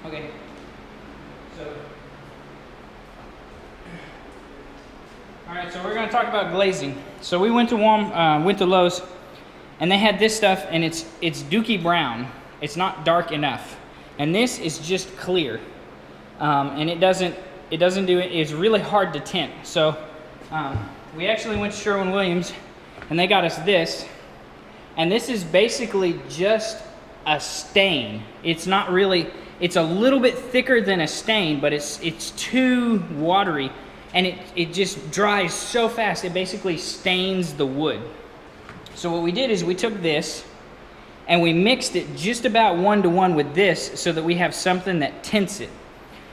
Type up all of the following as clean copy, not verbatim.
Okay. So, all right. So we're going to talk about glazing. So we went to Lowe's, and they had this stuff, and it's dookie brown. It's not dark enough, and this is just clear, and it doesn't do it. It's really hard to tint. So we actually went to Sherwin-Williams, and they got us this, and this is basically just a stain. It's not really. It's a little bit thicker than a stain, but it's too watery, and it just dries so fast. It basically stains the wood. So what we did is we took this and we mixed it just about 1-to-1 with this so that we have something that tints it.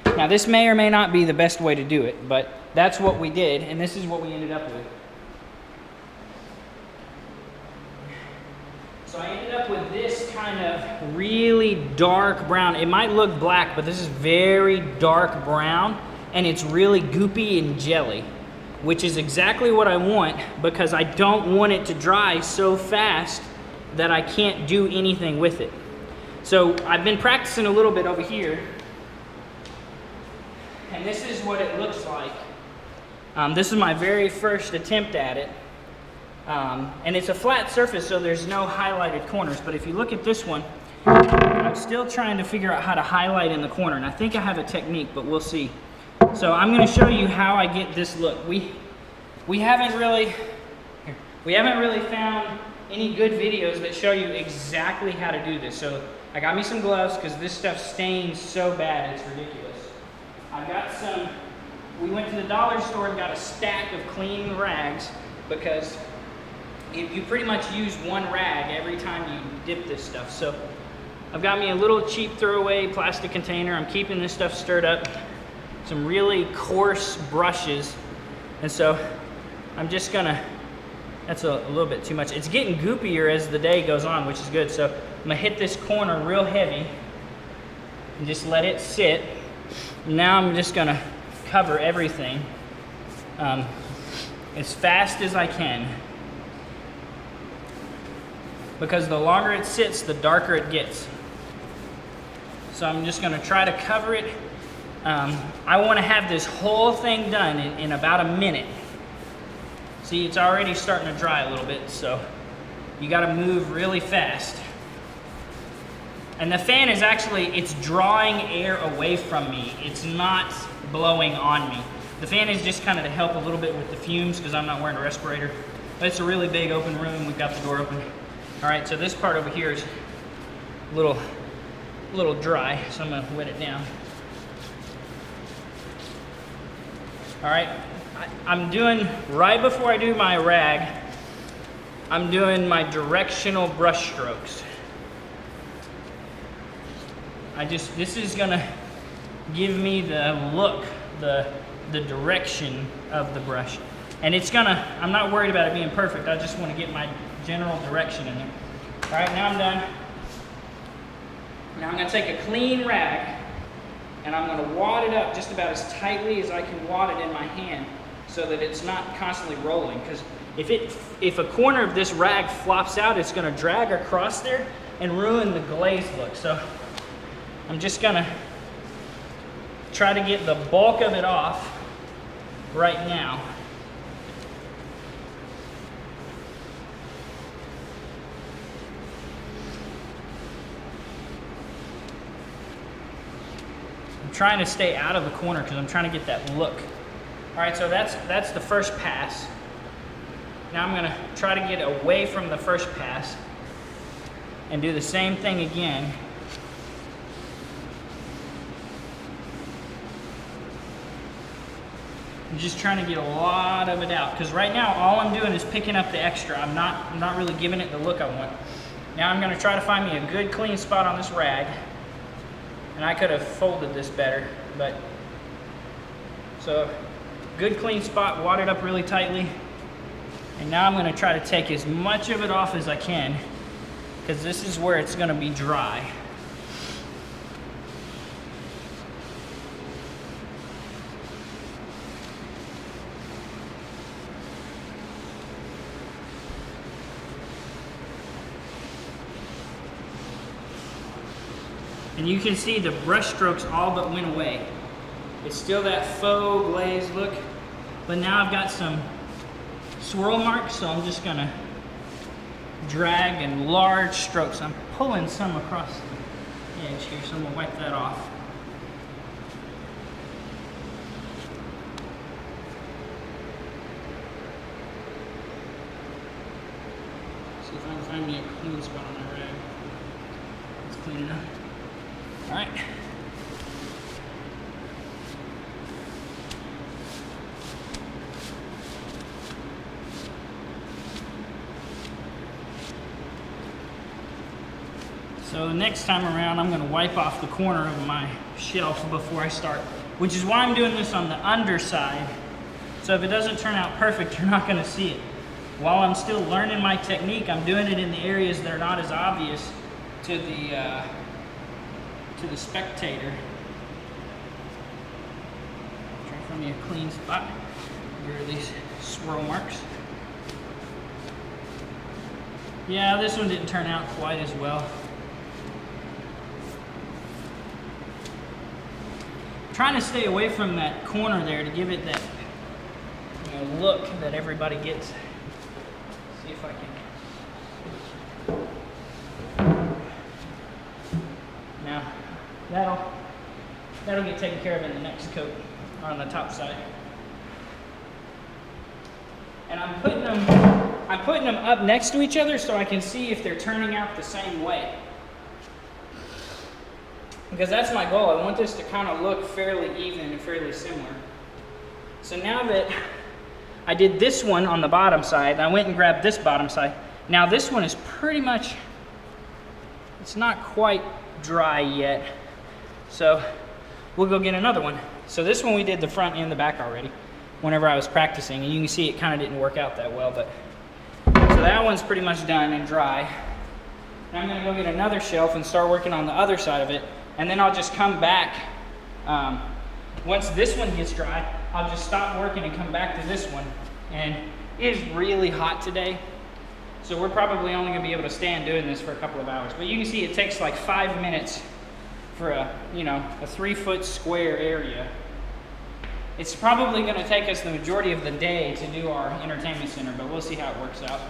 Now this may or may not be the best way to do it, but that's what we did, and this is what we ended up with. So I ended up with this kind of really dark brown. It might look black, but this is very dark brown, and it's really goopy and jelly, which is exactly what I want because I don't want it to dry so fast that I can't do anything with it. So I've been practicing a little bit over here, and this is what it looks like. This is my very first attempt at it. And it's a flat surface, so there's no highlighted corners. But if you look at this one, I'm still trying to figure out how to highlight in the corner. And I think I have a technique, but we'll see. So I'm going to show you how I get this look. We haven't really found any good videos that show you exactly how to do this. So I got me some gloves because this stuff stains so bad, it's ridiculous. I got some. We went to the dollar store and got a stack of clean rags because you pretty much use one rag every time you dip this stuff. So I've got me a little cheap throwaway plastic container. I'm keeping this stuff stirred up. Some really coarse brushes. And so I'm just gonna, that's a little bit too much. It's getting goopier as the day goes on, which is good. So I'm gonna hit this corner real heavy and just let it sit. Now I'm just gonna cover everything as fast as I can, because the longer it sits, the darker it gets. So I'm just gonna try to cover it. I wanna have this whole thing done in about a minute. See, it's already starting to dry a little bit, so you gotta move really fast. And the fan is actually, it's drawing air away from me. It's not blowing on me. The fan is just kind of to help a little bit with the fumes because I'm not wearing a respirator. But it's a really big open room. We've got the door open. All right, so this part over here is a little dry, so I'm gonna wet it down. All right, I'm doing, right before I do my rag, I'm doing my directional brush strokes. This is gonna give me the look, the direction of the brush. And it's gonna, I'm not worried about it being perfect. I just wanna get my general direction in there. All right, now I'm done. Now I'm gonna take a clean rag and I'm gonna wad it up just about as tightly as I can wad it in my hand so that it's not constantly rolling. Because if a corner of this rag flops out, it's gonna drag across there and ruin the glaze look. So I'm just gonna try to get the bulk of it off right now. I'm trying to stay out of the corner because I'm trying to get that look. All right, so that's the first pass. Now I'm gonna try to get away from the first pass and do the same thing again. I'm just trying to get a lot of it out because right now all I'm doing is picking up the extra. I'm not really giving it the look I want. Now I'm gonna try to find me a good clean spot on this rag. And I could have folded this better, but so good clean spot, wad it up really tightly. And now I'm gonna try to take as much of it off as I can because this is where it's gonna be dry. And you can see the brush strokes all but went away. It's still that faux glaze look, but now I've got some swirl marks, so I'm just gonna drag in large strokes. I'm pulling some across the edge here, so I'm gonna wipe that off. See if I can find me a clean spot on my rag. It's clean enough. All right. So next time around, I'm gonna wipe off the corner of my shelf before I start, which is why I'm doing this on the underside. So if it doesn't turn out perfect, you're not gonna see it. While I'm still learning my technique, I'm doing it in the areas that are not as obvious to the spectator. Try to find me a clean spot. Here are these swirl marks. Yeah, this one didn't turn out quite as well. Trying to stay away from that corner there to give it that, you know, look that everybody gets. See if I can. Now, that'll get taken care of in the next coat on the top side. And I'm putting them up next to each other so I can see if they're turning out the same way. Because that's my goal. I want this to kind of look fairly even and fairly similar. So now that I did this one on the bottom side, I went and grabbed this bottom side. Now this one is pretty much, it's not quite dry yet. So we'll go get another one. So this one we did the front and the back already whenever I was practicing. And you can see it kind of didn't work out that well. But so that one's pretty much done and dry. Now I'm gonna go get another shelf and start working on the other side of it. And then I'll just come back, once this one gets dry, I'll just stop working and come back to this one. And it is really hot today, so we're probably only gonna be able to stand doing this for a couple of hours. But you can see it takes like 5 minutes for a 3-foot square area. It's probably gonna take us the majority of the day to do our entertainment center, but we'll see how it works out.